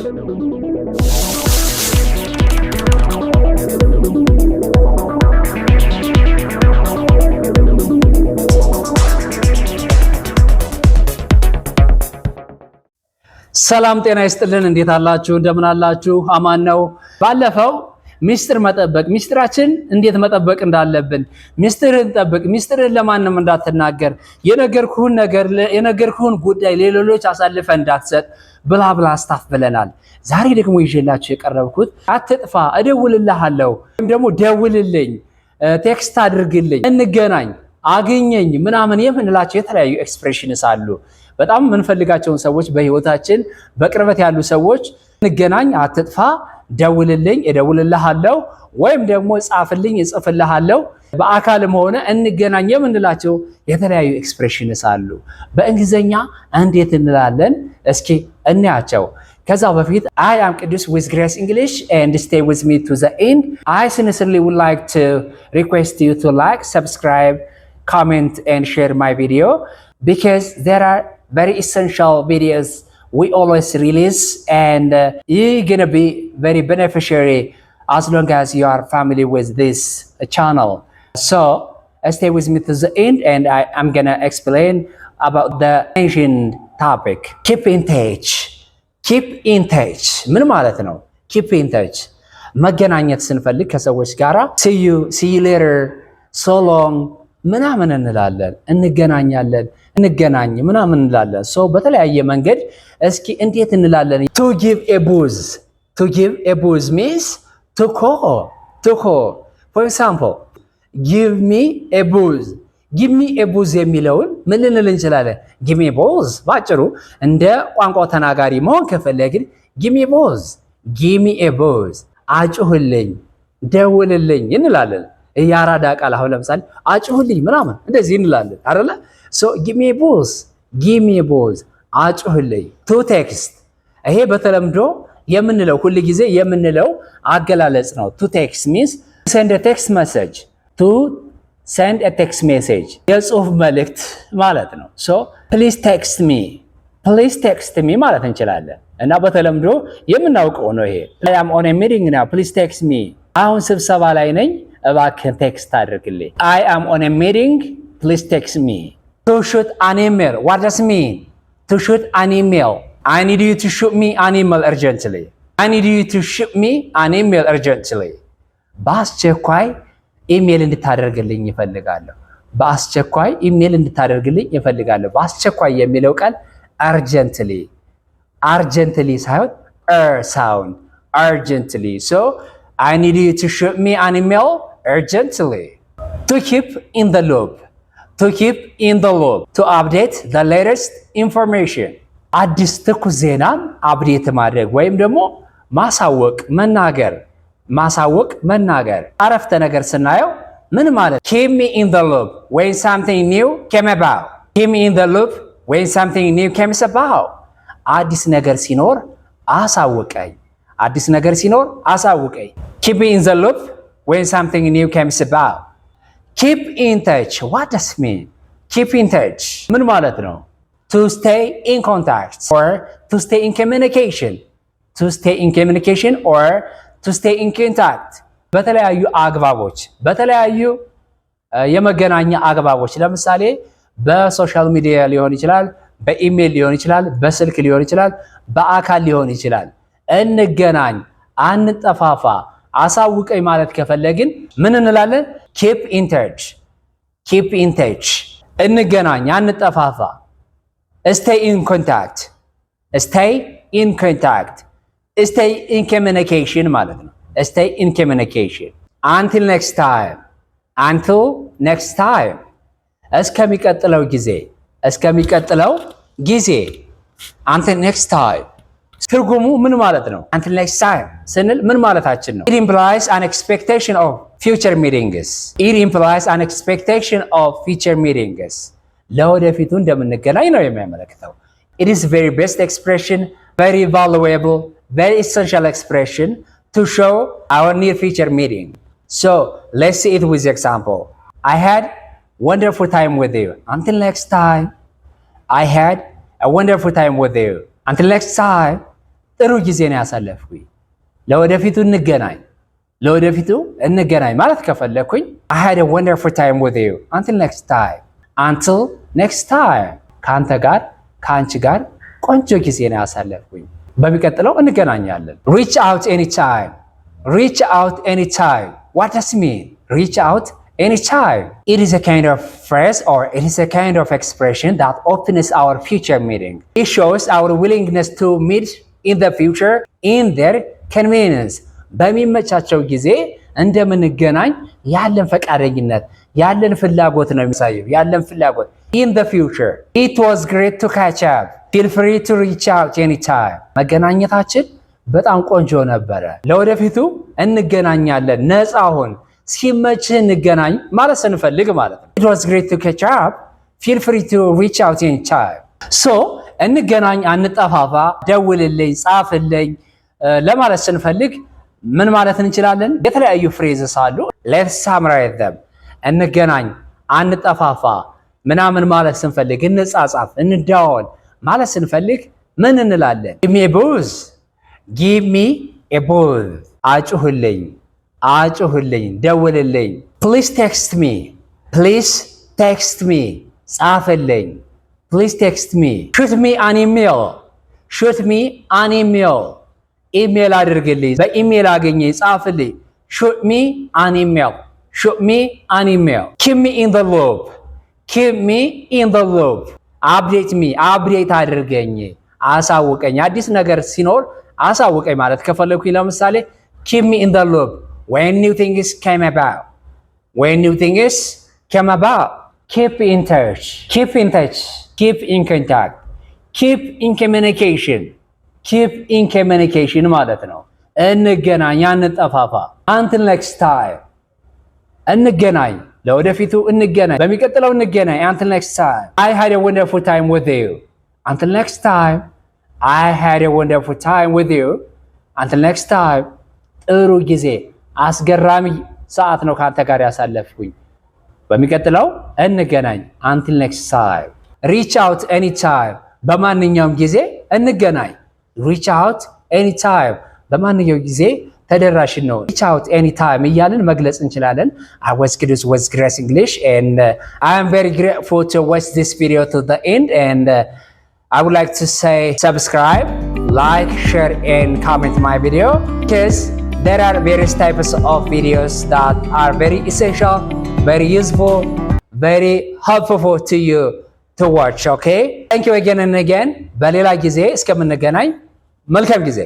ሰላም ጤና ይስጥልን። እንዴት አላችሁ? እንደምን አላችሁ? አማን ነው። ባለፈው ሚስጥር መጠበቅ ሚስጥራችን እንዴት መጠበቅ እንዳለብን ሚስጥርን ጠብቅ፣ ሚስጥርን ለማንም እንዳትናገር፣ የነገርኩህን ጉዳይ ለሌሎች አሳልፈ እንዳትሰጥ ብላ አስታፍ ብለናል። ዛሬ ደግሞ ይዤላችሁ የቀረብኩት አትጥፋ፣ እደውልልሃለሁ ወይም ደግሞ ደውልልኝ፣ ቴክስት አድርግልኝ፣ እንገናኝ፣ አግኘኝ ምናምን የምንላቸው የተለያዩ ኤክስፕሬሽንስ አሉ። በጣም የምንፈልጋቸውን ሰዎች በህይወታችን በቅርበት ያሉ ሰዎች እንገናኝ፣ አትጥፋ፣ ደውልልኝ፣ እደውልልሃለሁ ወይም ደግሞ ጻፍልኝ፣ እጽፍልሃለሁ፣ በአካልም ሆነ እንገናኝ የምንላቸው የተለያዩ ኤክስፕሬሽንስ አሉ። በእንግሊዝኛ እንዴት እንላለን? እስኪ እንያቸው። ከዛ በፊት I am Qidus with Grace English and stay with me to the end. I sincerely would like to request you to like, subscribe, comment and share my video because there are very essential videos we always release and you're gonna be very beneficiary as long as you are familiar with this channel. So stay with me to the end and I'm gonna explain about the mentioned topic. Keep in touch. Keep in touch. ምን ማለት ነው? Keep in touch መገናኘት ስንፈልግ ከሰዎች ጋራ see you later, so long ምናምን እንላለን፣ እንገናኛለን፣ እንገናኝ ምናምን እንላለን። ሶ በተለያየ መንገድ እስኪ እንዴት እንላለን? to give a booze means to call. For example, give me a booze የሚለውን ምን ልንል እንችላለን? give me a booze። ባጭሩ እንደ ቋንቋው ተናጋሪ መሆን ከፈለግን give me a booze አጭሁልኝ፣ ደውልልኝ እንላለን። ያራዳ ቃል አሁን ለምሳሌ አጭሁልኝ ምናምን እንደዚህ እንላለን አይደለ? ሶ give me a booze አጭሁልኝ። to text ይሄ በተለምዶ የምንለው ሁሉ ጊዜ የምንለው አገላለጽ ነው። to text means send a text message የጽሁፍ መልእክት ማለት ነው። ሶ please text me ማለት እንችላለን እና በተለምዶ የምናውቀው ነው ይሄ። I am on a meeting now, please text me። አሁን ስብሰባ ላይ ነኝ እባክህ ቴክስት አድርግልኝ። I am on a meeting, please text me. To shoot an email, what does it mean? To shoot an email. I need you to shoot me an email urgently. በአስቸኳይ ኢሜል እንድታደርግልኝ ይፈልጋለሁ። በአስቸኳይ የሚለው ቃል urgently ሳይሆን ሳውንድ urgently. So I need you to shoot me an email urgently. To keep in the loop. To update the latest information. አዲስ ትኩስ ዜናን አፕዴት ማድረግ ወይም ደግሞ ማሳወቅ መናገር። አረፍተ ነገር ስናየው ምን ማለት? keep me in the loop when something new came about. አዲስ ነገር ሲኖር አሳውቀኝ። Keep me in the loop when something new comes about. Keep in touch. What does it mean? Keep in touch. ምን ማለት ነው? To stay in contact or to stay in communication. Or to stay in contact. በተለያዩ የመገናኛ አግባቦች ለምሳሌ በሶሻል ሚዲያ ሊሆን ይችላል፣ በኢሜል ሊሆን ይችላል፣ በስልክ ሊሆን ይችላል፣ በአካል ሊሆን ይችላል። እንገናኝ፣ አንጠፋፋ፣ አሳውቀኝ ማለት ከፈለግን ምን እንላለን? keep in touch። እንገናኝ፣ አንጠፋፋ። stay in contact። stay in communication ማለት ነው። stay in communication. until next time እስከሚቀጥለው ጊዜ until next time ትርጉሙ ምን ማለት ነው? until next time ስንል ምን ማለታችን ነው? it implies an expectation of future meetings ለወደፊቱ እንደምንገናኝ ነው የሚያመለክተው። it is very best expression, very valuable, very essential expression to show our near future meeting. So let's see it with example. I had wonderful time with you. Until next time. I had a wonderful time with you. Until next time. ጥሩ ጊዜ ነው ያሳለፍኩኝ። ለወደፊቱ እንገናኝ ማለት ከፈለኩኝ I had a wonderful time with you until next time ከአንቺ ጋር ቆንጆ ጊዜ ነው ያሳለፍኩኝ። በሚቀጥለው እንገናኛለን። reach out anytime what does it mean? reach out anytime. It is a kind of phrase or it is a kind of expression that opens our future meeting. It shows our willingness to meet in the future in their convenience. በሚመቻቸው ጊዜ እንደምንገናኝ ያለን ፈቃደኝነት ያለን ፍላጎት ነው የሚያሳየው። ያለን ፍላጎት in the future. It was great to catch up. Feel free to reach out anytime. መገናኘታችን በጣም ቆንጆ ነበረ። ለወደፊቱ እንገናኛለን። ነፃ ሁን፣ ሲመችህ እንገናኝ ማለት ስንፈልግ ማለት ነው። It was great to catch up. Feel free to reach out anytime. So እንገናኝ፣ አንጠፋፋ፣ ደውልልኝ፣ ጻፍልኝ ለማለት ስንፈልግ ምን ማለት እንችላለን? የተለያዩ ፍሬዝስ አሉ። Let's summarize them. እንገናኝ፣ አንጠፋፋ ምናምን ማለት ስንፈልግ፣ እንጻጻፍ፣ እንደዋወል ማለት ስንፈልግ ምን እንላለን? Give me a buzz. አጩህልኝ፣ ደውልልኝ። Please text me. ጻፍልኝ። Please text me. Shoot me an email. ኢሜል አድርግልኝ፣ በኢሜል አገኘኝ፣ ጻፍልኝ። Shoot me an email. Keep me in the loop. አፕዴት አድርገኝ፣ አሳውቀኝ። አዲስ ነገር ሲኖር አሳውቀኝ ማለት ከፈለኩኝ ለምሳሌ keep me in the loop when new things came about. Keep in contact. Keep in communication ማለት ነው። እንገናኝ፣ አንጠፋፋ። until next time እንገናኝ፣ ለወደፊቱ እንገናኝ፣ በሚቀጥለው እንገናኝ። until next time I had a wonderful time with you. until next time ጥሩ ጊዜ፣ አስገራሚ ሰዓት ነው ካንተ ጋር ያሳለፍኩኝ። በሚቀጥለው እንገናኝ። until next time reach out anytime. በማንኛውም ጊዜ እንገናኝ። reach out anytime በማንኛውም ጊዜ ተደራሽ ነው። reach out anytime እያልን መግለጽ እንችላለን። I was Grace English and I am very grateful to watch this video to the end and I would like to say subscribe, like, share and comment my video because there are various types of videos that are very essential, very useful, very helpful to you to watch. Okay? Thank you again and again. በሌላ ጊዜ እስከምንገናኝ መልካም ጊዜ